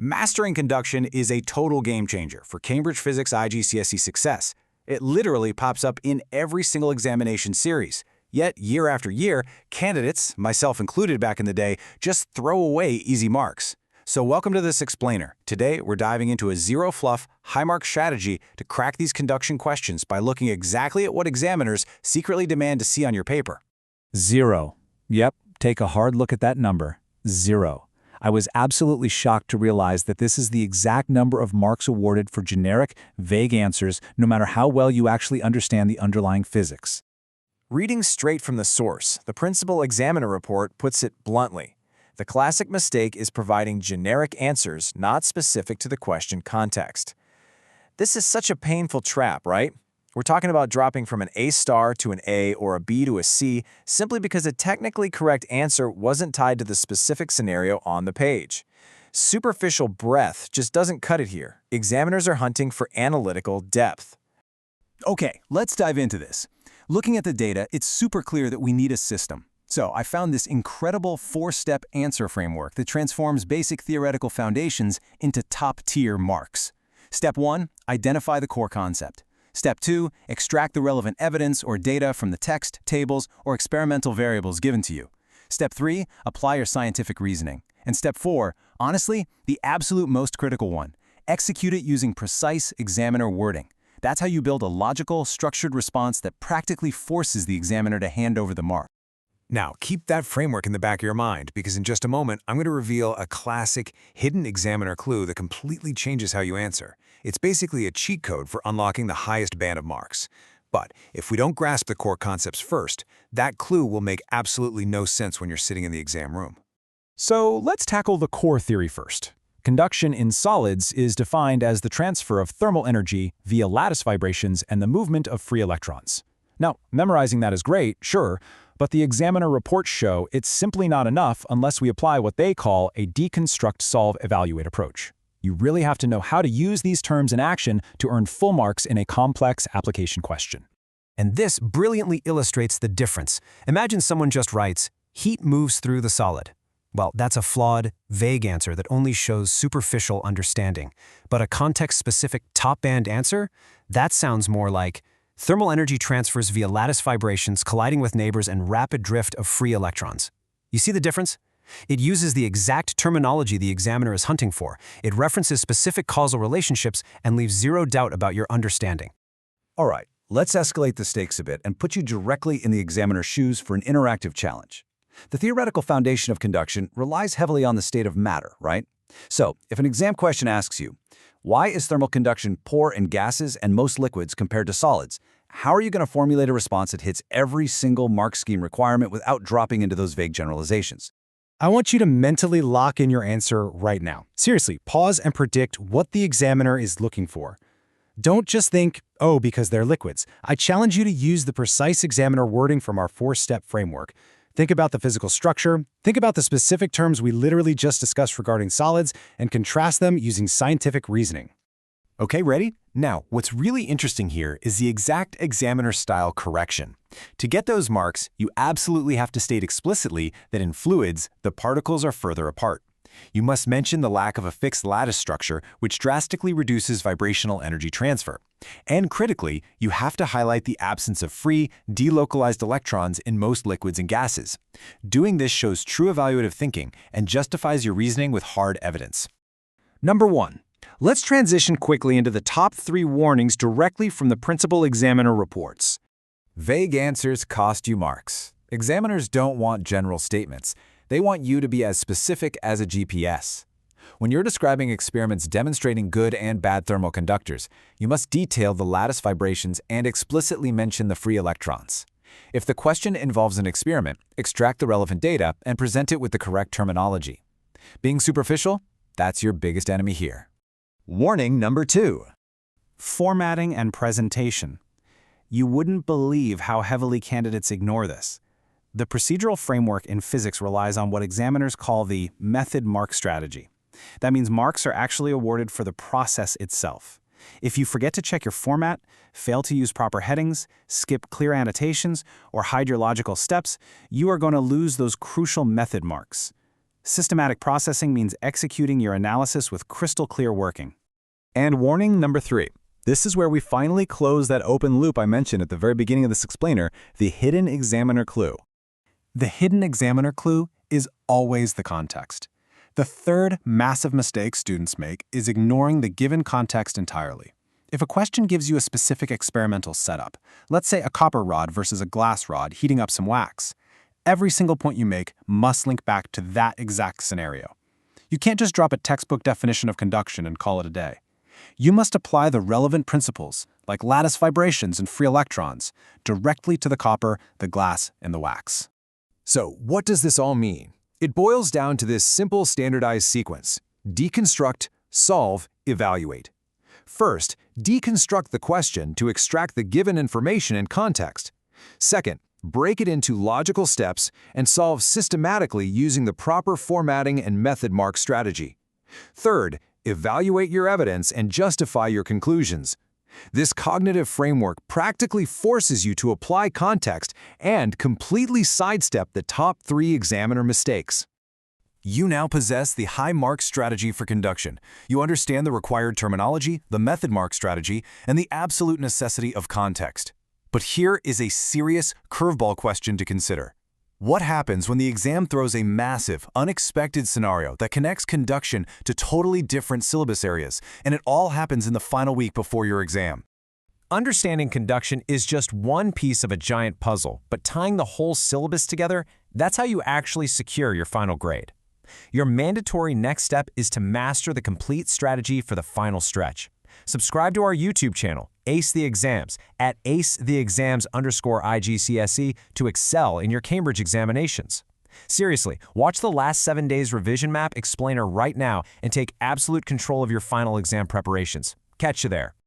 Mastering conduction is a total game changer for Cambridge Physics IGCSE success. It literally pops up in every single examination series. Yet, year after year, candidates, myself included back in the day, just throw away easy marks. So welcome to this explainer. Today, we're diving into a zero-fluff, high-mark strategy to crack these conduction questions by looking exactly at what examiners secretly demand to see on your paper. 0. Yep, take a hard look at that number. 0. I was absolutely shocked to realize that this is the exact number of marks awarded for generic, vague answers, no matter how well you actually understand the underlying physics. Reading straight from the source, the principal examiner report puts it bluntly. The classic mistake is providing generic answers not specific to the question context. This is such a painful trap, right? We're talking about dropping from an A star to an A or a B to a C simply because a technically correct answer wasn't tied to the specific scenario on the page. Superficial breadth just doesn't cut it here. Examiners are hunting for analytical depth. Okay, let's dive into this. Looking at the data, it's super clear that we need a system. So I found this incredible 4-step answer framework that transforms basic theoretical foundations into top-tier marks. Step 1, identify the core concept. Step 2, extract the relevant evidence or data from the text, tables, or experimental variables given to you. Step 3, apply your scientific reasoning. And Step 4, honestly, the absolute most critical one, execute it using precise examiner wording. That's how you build a logical, structured response that practically forces the examiner to hand over the mark. Now, keep that framework in the back of your mind, because in just a moment, I'm going to reveal a classic hidden examiner clue that completely changes how you answer. It's basically a cheat code for unlocking the highest band of marks. But if we don't grasp the core concepts first, that clue will make absolutely no sense when you're sitting in the exam room. So let's tackle the core theory first. Conduction in solids is defined as the transfer of thermal energy via lattice vibrations and the movement of free electrons. Now, memorizing that is great, sure, but the examiner reports show it's simply not enough unless we apply what they call a deconstruct, solve, evaluate approach. You really have to know how to use these terms in action to earn full marks in a complex application question. And this brilliantly illustrates the difference. Imagine someone just writes, heat moves through the solid. Well, that's a flawed, vague answer that only shows superficial understanding. But a context-specific top-band answer? That sounds more like, thermal energy transfers via lattice vibrations colliding with neighbors and rapid drift of free electrons. You see the difference? It uses the exact terminology the examiner is hunting for. It references specific causal relationships and leaves zero doubt about your understanding. All right, let's escalate the stakes a bit and put you directly in the examiner's shoes for an interactive challenge. The theoretical foundation of conduction relies heavily on the state of matter, right? So, if an exam question asks you, why is thermal conduction poor in gases and most liquids compared to solids? How are you going to formulate a response that hits every single mark scheme requirement without dropping into those vague generalizations? I want you to mentally lock in your answer right now. Seriously, pause and predict what the examiner is looking for. Don't just think, oh, because they're liquids. I challenge you to use the precise examiner wording from our 4-step framework. Think about the physical structure, think about the specific terms we literally just discussed regarding solids, and contrast them using scientific reasoning. Okay, ready? Now, what's really interesting here is the exact examiner-style correction. To get those marks, you absolutely have to state explicitly that in fluids, the particles are further apart. You must mention the lack of a fixed lattice structure, which drastically reduces vibrational energy transfer. And critically, you have to highlight the absence of free, delocalized electrons in most liquids and gases. Doing this shows true evaluative thinking and justifies your reasoning with hard evidence. Number 1. Let's transition quickly into the top 3 warnings directly from the principal examiner reports. Vague answers cost you marks. Examiners don't want general statements. They want you to be as specific as a GPS. When you're describing experiments demonstrating good and bad thermal conductors, you must detail the lattice vibrations and explicitly mention the free electrons. If the question involves an experiment, extract the relevant data and present it with the correct terminology. Being superficial? That's your biggest enemy here. Warning number 2. Formatting and presentation. You wouldn't believe how heavily candidates ignore this. The procedural framework in physics relies on what examiners call the method mark strategy. That means marks are actually awarded for the process itself. If you forget to check your format, fail to use proper headings, skip clear annotations, or hide your logical steps, you are going to lose those crucial method marks. Systematic processing means executing your analysis with crystal clear working. And warning number 3. This is where we finally close that open loop I mentioned at the very beginning of this explainer, the hidden examiner clue. The hidden examiner clue is always the context. The third massive mistake students make is ignoring the given context entirely. If a question gives you a specific experimental setup, let's say a copper rod versus a glass rod heating up some wax, every single point you make must link back to that exact scenario. You can't just drop a textbook definition of conduction and call it a day. You must apply the relevant principles, like lattice vibrations and free electrons, directly to the copper, the glass, and the wax. So, what does this all mean? It boils down to this simple standardized sequence: deconstruct, solve, evaluate. First, deconstruct the question to extract the given information and context. Second, break it into logical steps and solve systematically using the proper formatting and method mark strategy. Third, evaluate your evidence and justify your conclusions. This cognitive framework practically forces you to apply context and completely sidestep the top 3 examiner mistakes. You now possess the high mark strategy for conduction. You understand the required terminology, the method mark strategy, and the absolute necessity of context. But here is a serious curveball question to consider. What happens when the exam throws a massive, unexpected scenario that connects conduction to totally different syllabus areas, and it all happens in the final week before your exam? Understanding conduction is just one piece of a giant puzzle, but tying the whole syllabus together, that's how you actually secure your final grade. Your mandatory next step is to master the complete strategy for the final stretch. Subscribe to our YouTube channel, Ace the Exams, at acetheexams_IGCSE to excel in your Cambridge examinations. Seriously, watch the last 7 days revision map explainer right now and take absolute control of your final exam preparations. Catch you there.